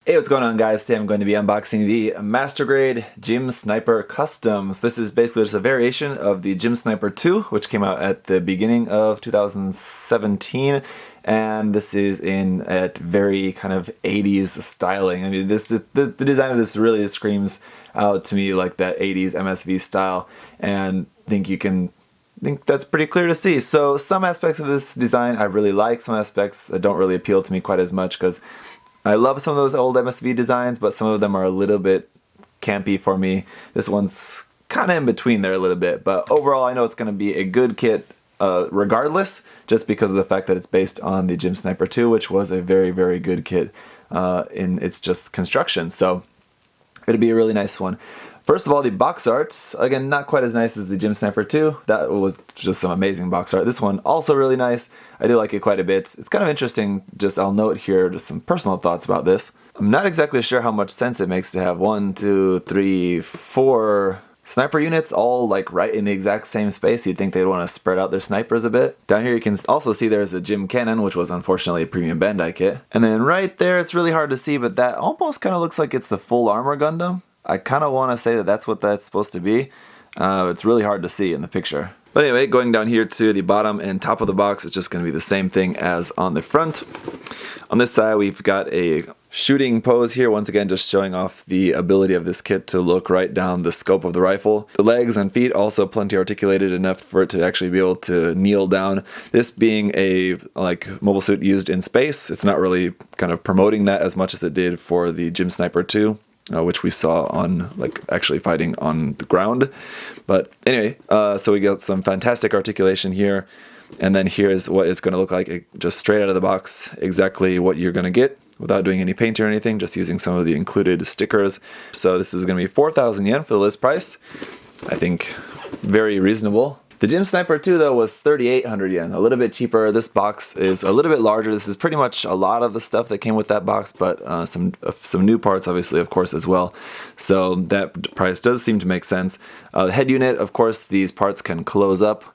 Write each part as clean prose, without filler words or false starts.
Hey, what's going on, guys? Today I'm going to be unboxing the Master Grade Gym Sniper Customs. This is basically just a variation of the Gym Sniper 2, which came out at the beginning of 2017, and this is in a very kind of 80s styling. I mean, the design of this really screams out to me like that 80s MSV style, and I think that's pretty clear to see. So some aspects of this design I really like, some aspects that don't really appeal to me quite as much, because I love some of those old MSV designs, but some of them are a little bit campy for me. This one's kind of in between there a little bit, but overall I know it's going to be a good kit regardless, just because of the fact that it's based on the Gym Sniper 2, which was a very, very good kit in its just construction. So it'll be a really nice one. First of all, the box art, again, not quite as nice as the Gym Sniper 2. That was just some amazing box art. This one, also really nice. I do like it quite a bit. It's kind of interesting, I'll note here just some personal thoughts about this. I'm not exactly sure how much sense it makes to have 1, 2, 3, 4 sniper units all like right in the exact same space. You'd think they'd want to spread out their snipers a bit. Down here you can also see there's a Gym Cannon, which was unfortunately a premium Bandai kit. And then right there, it's really hard to see, but that almost kind of looks like it's the full armor Gundam. I kind of want to say that that's what that's supposed to be. It's really hard to see in the picture. But anyway, going down here to the bottom and top of the box, it's just going to be the same thing as on the front. On this side, we've got a shooting pose here, once again just showing off the ability of this kit to look right down the scope of the rifle. The legs and feet also plenty articulated enough for it to actually be able to kneel down. This being a mobile suit used in space, it's not really kind of promoting that as much as it did for the Gym Sniper 2. Which we saw on actually fighting on the ground. But anyway, so we got some fantastic articulation here, and then here's what it's going to look like just straight out of the box, exactly what you're going to get without doing any paint or anything, just using some of the included stickers. So this is going to be 4,000 yen for the list price. I think very reasonable. The Gym Sniper 2 though was 3,800 yen, a little bit cheaper. This box is a little bit larger. This is pretty much a lot of the stuff that came with that box, but some new parts obviously, of course, as well. So that price does seem to make sense. The head unit, of course, these parts can close up.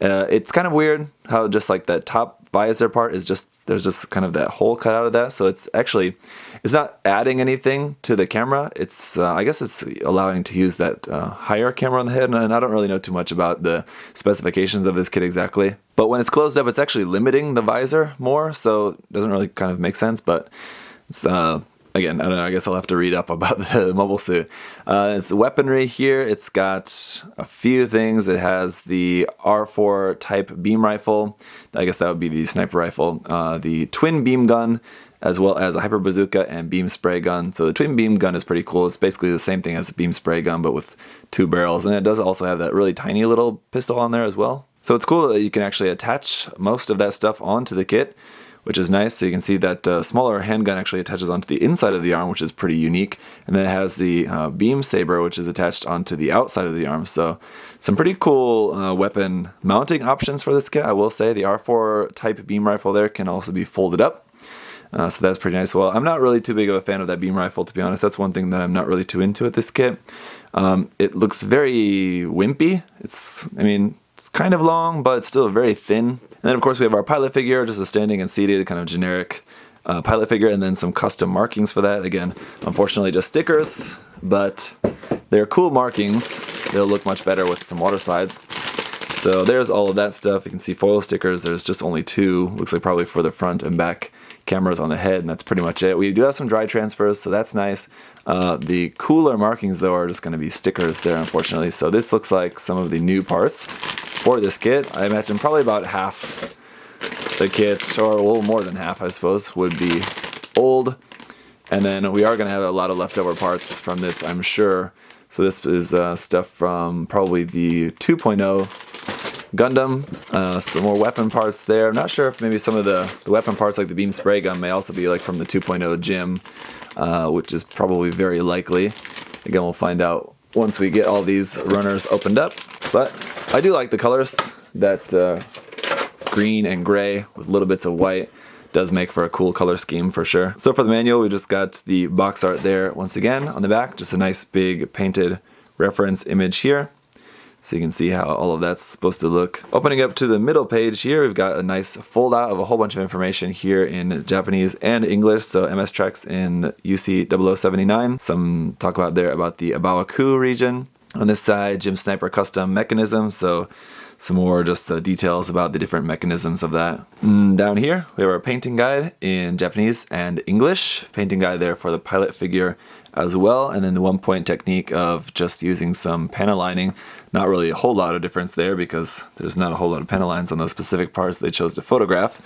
It's kind of weird how just like that top visor part is there's just kind of that hole cut out of that, so it's not adding anything to the camera. It's I guess it's allowing to use that higher camera on the head, and I don't really know too much about the specifications of this kit exactly. But when it's closed up, it's actually limiting the visor more, so it doesn't really kind of make sense, but it's again, I don't know, I guess I'll have to read up about the mobile suit. It's weaponry here. It's got a few things. It has the R4 type beam rifle. I guess that would be the sniper rifle. The twin beam gun, as well as a hyper bazooka and beam spray gun. So the twin beam gun is pretty cool. It's basically the same thing as a beam spray gun, but with 2 barrels. And it does also have that really tiny little pistol on there as well. So it's cool that you can actually attach most of that stuff onto the kit, which is nice. So you can see that smaller handgun actually attaches onto the inside of the arm, which is pretty unique. And then it has the beam saber, which is attached onto the outside of the arm. So some pretty cool weapon mounting options for this kit, I will say. The R4 type beam rifle there can also be folded up. So that's pretty nice. Well, I'm not really too big of a fan of that beam rifle, to be honest. That's one thing that I'm not really too into with this kit. It looks very wimpy. It's kind of long, but it's still very thin. And then of course we have our pilot figure, just a standing and seated kind of generic pilot figure, and then some custom markings for that. Again, unfortunately just stickers, but they're cool markings. They'll look much better with some water slides. So there's all of that stuff. You can see foil stickers. There's just only 2, looks like probably for the front and back cameras on the head, and that's pretty much it. We do have some dry transfers, so that's nice. The cooler markings though are just going to be stickers there, unfortunately. So this looks like some of the new parts for this kit. I imagine probably about half the kit, or a little more than half I suppose, would be old. And then we are going to have a lot of leftover parts from this, I'm sure. So this is stuff from probably the 2.0 Gundam, some more weapon parts there. I'm not sure if maybe some of the weapon parts like the beam spray gun may also be like from the 2.0 Gym, which is probably very likely. Again, we'll find out once we get all these runners opened up. But I do like the colors. That green and gray with little bits of white does make for a cool color scheme for sure. So for the manual, we just got the box art there once again on the back. Just a nice big painted reference image here. So you can see how all of that's supposed to look. Opening up to the middle page here, we've got a nice fold out of a whole bunch of information here in Japanese and English. So MS tracks in UC 0079. Some talk about there about the Abawaku region. On this side, Jim Sniper custom mechanism. So some more just details about the different mechanisms of that. Down here, we have our painting guide in Japanese and English. Painting guide there for the pilot figure as well. And then the 1-point technique of just using some panel lining. Not really a whole lot of difference there because there's not a whole lot of panel lines on those specific parts they chose to photograph.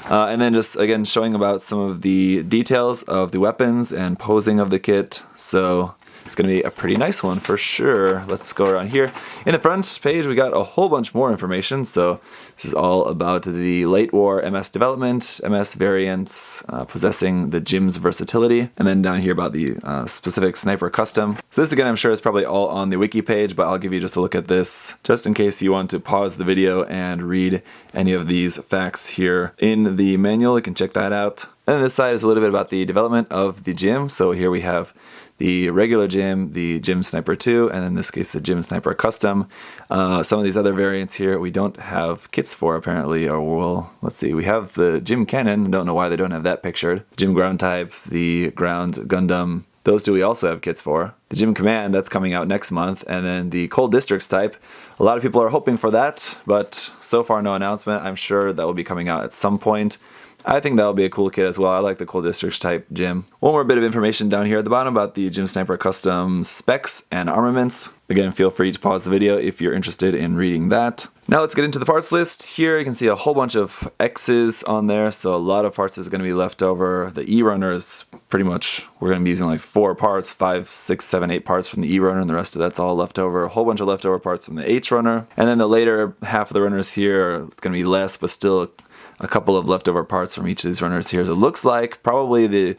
And then just again showing about some of the details of the weapons and posing of the kit. So it's going to be a pretty nice one for sure. Let's go around here. In the front page, we got a whole bunch more information. So this is all about the late war MS development, MS variants, possessing the Jim's versatility. And then down here about the specific sniper custom. So this again, I'm sure is probably all on the wiki page, but I'll give you just a look at this just in case you want to pause the video and read any of these facts here in the manual. You can check that out. And then this side is a little bit about the development of the Jim. So here we have the regular Jim, the Jim Sniper 2, and in this case the Jim Sniper Custom. Some of these other variants here we don't have kits for apparently, or well, let's see, we have the Jim Cannon, don't know why they don't have that pictured. Jim Ground Type, the Ground Gundam, those two we also have kits for. The Jim Command, that's coming out next month, and then the Cold Districts type. A lot of people are hoping for that, but so far no announcement. I'm sure that will be coming out at some point. I think that'll be a cool kit as well. I like the Cold Districts type Jim. One more bit of information down here at the bottom about the Jim Sniper Custom specs and armaments. Again, feel free to pause the video if you're interested in reading that. Now let's get into the parts list. Here you can see a whole bunch of X's on there, so a lot of parts is going to be left over. The E-runner is pretty much, we're going to be using like 4 parts, 5, 6, 7, 8 parts from the E-runner, and the rest of that's all left over. A whole bunch of leftover parts from the H-runner. And then the later half of the runners here, it's going to be less, but still a couple of leftover parts from each of these runners here. So it looks like probably the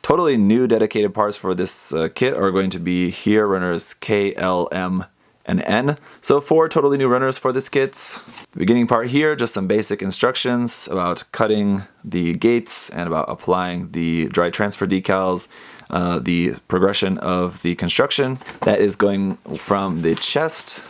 totally new dedicated parts for this kit are going to be here, runners K, L, M, and N. So 4 totally new runners for this kit. The beginning part here, just some basic instructions about cutting the gates and about applying the dry transfer decals. The progression of the construction that is going from the chest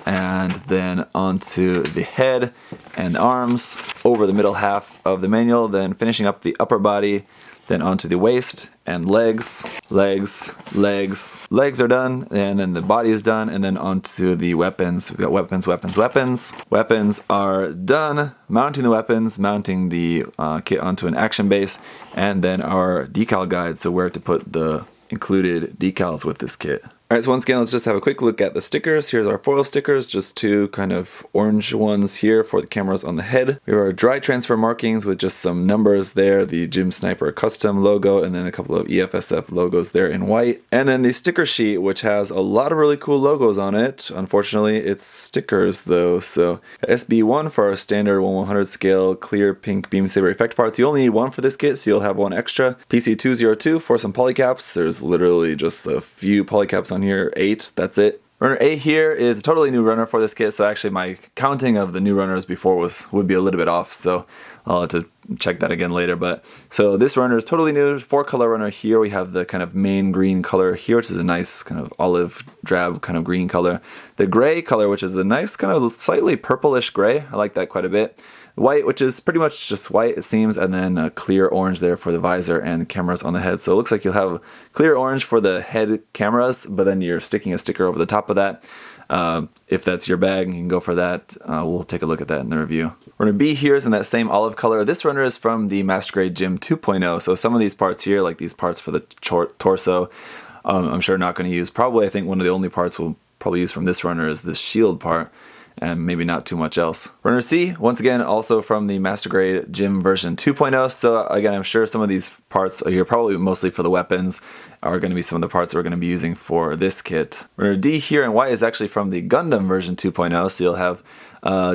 and then onto the head and arms, over the middle half of the manual, then finishing up the upper body, then onto the waist and legs, legs, legs. Legs are done, and then the body is done, and then onto the weapons. We've got weapons, weapons, weapons. Weapons are done, mounting the weapons, mounting the kit onto an action base, and then our decal guide, so where to put the included decals with this kit. Alright, so once again, let's just have a quick look at the stickers. Here's our foil stickers, just 2 kind of orange ones here for the cameras on the head. We have our dry transfer markings with just some numbers there, the Jim Sniper Custom logo, and then a couple of EFSF logos there in white. And then the sticker sheet, which has a lot of really cool logos on it. Unfortunately, it's stickers though. So SB1 for our standard 1/100 scale clear pink beam saber effect parts. You only need 1 for this kit, so you'll have 1 extra. PC202 for some polycaps. There's literally just a few polycaps on here, 8, that's it. Runner A here is a totally new runner for this kit, so actually my counting of the new runners before would be a little bit off, so I'll have to check that again later. But so this runner is totally new, 4-color runner here. We have the kind of main green color here, which is a nice kind of olive drab kind of green color. The gray color, which is a nice kind of slightly purplish gray, I like that quite a bit. White, which is pretty much just white it seems, and then a clear orange there for the visor and cameras on the head. So it looks like you'll have clear orange for the head cameras, but then you're sticking a sticker over the top of that. If that's your bag, you can go for that. We'll take a look at that in the review. Runner B here is in that same olive color. This runner is from the Master Grade Jim 2.0, so some of these parts here, like these parts for the torso, I'm sure not going to use. Probably I think one of the only parts we'll probably use from this runner is this shield part, and maybe not too much else. Runner C, once again, also from the Master Grade Jim version 2.0. So again, I'm sure some of these parts are here, probably mostly for the weapons, are going to be some of the parts that we're going to be using for this kit. Runner D here in white is actually from the Gundam version 2.0. So you'll have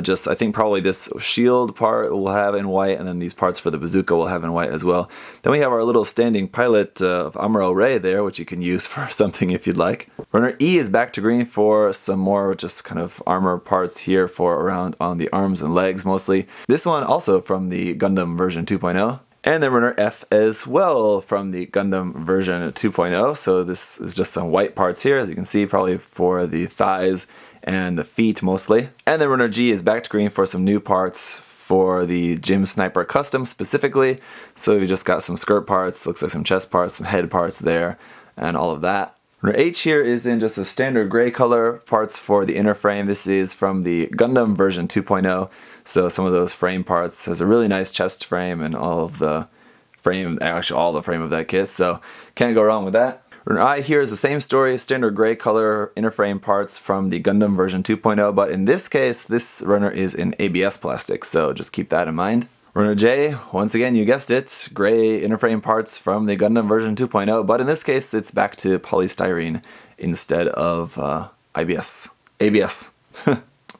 just, I think probably this shield part we'll have in white, and then these parts for the bazooka we'll have in white as well. Then we have our little standing pilot of Amuro Ray there, which you can use for something if you'd like. Runner E is back to green for some more just kind of armor parts here for around on the arms and legs mostly. This one also from the Gundam version 2.0. And then runner F as well from the Gundam version 2.0. So this is just some white parts here, as you can see, probably for the thighs and the feet mostly. And then runner G is back to green for some new parts for the Jim Sniper Custom specifically. So we just got some skirt parts, looks like some chest parts, some head parts there, and all of that. Runner H here is in just a standard gray color parts for the inner frame. This is from the Gundam version 2.0. So some of those frame parts has a really nice chest frame and all of the frame, actually all the frame of that kit. So can't go wrong with that. Runner I here is the same story, standard gray color inner frame parts from the Gundam version 2.0. But in this case, this runner is in ABS plastic. So just keep that in mind. Runner J, once again, you guessed it, gray inner frame parts from the Gundam version 2.0, but in this case, it's back to polystyrene instead of ABS.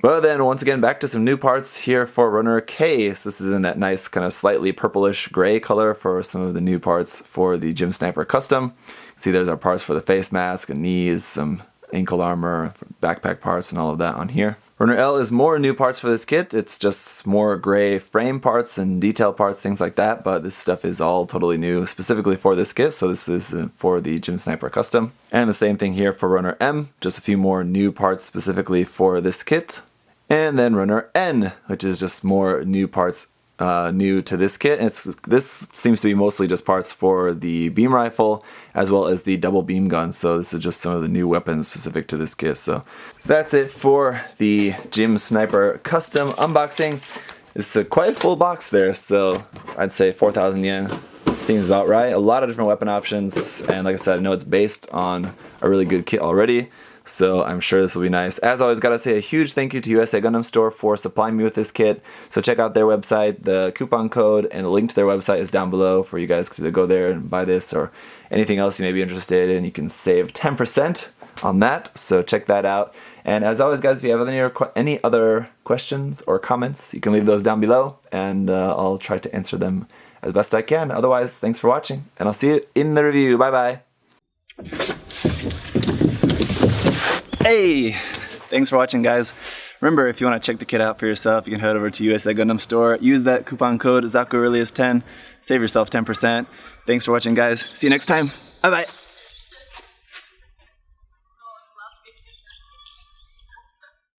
But then, once again, back to some new parts here for runner K. So this is in that nice kind of slightly purplish gray color for some of the new parts for the Jim Sniper Custom. See, there's our parts for the face mask and knees, some ankle armor, backpack parts, and all of that on here. Runner L is more new parts for this kit. It's just more gray frame parts and detail parts, things like that, but this stuff is all totally new specifically for this kit, so this is for the Jim Sniper Custom. And the same thing here for runner M, just a few more new parts specifically for this kit. And then runner N, which is just more new parts new to this kit. This seems to be mostly just parts for the beam rifle as well as the double beam gun. So this is just some of the new weapons specific to this kit. So that's it for the Jim Sniper Custom unboxing. It's quite a full box there, so I'd say 4,000 yen seems about right. A lot of different weapon options, and like I said, I know it's based on a really good kit already. So I'm sure this will be nice. As always, gotta say a huge thank you to USA Gundam Store for supplying me with this kit. So check out their website. The coupon code and the link to their website is down below for you guys to go there and buy this or anything else you may be interested in. You can save 10% on that. So check that out. And as always, guys, if you have any other questions or comments, you can leave those down below, and I'll try to answer them as best I can. Otherwise, thanks for watching, and I'll see you in the review. Bye bye. Hey! Thanks for watching, guys. Remember, if you want to check the kit out for yourself, you can head over to USA Gundam Store. Use that coupon code ZakuAurelius10. Save yourself 10%. Thanks for watching, guys. See you next time. Bye-bye.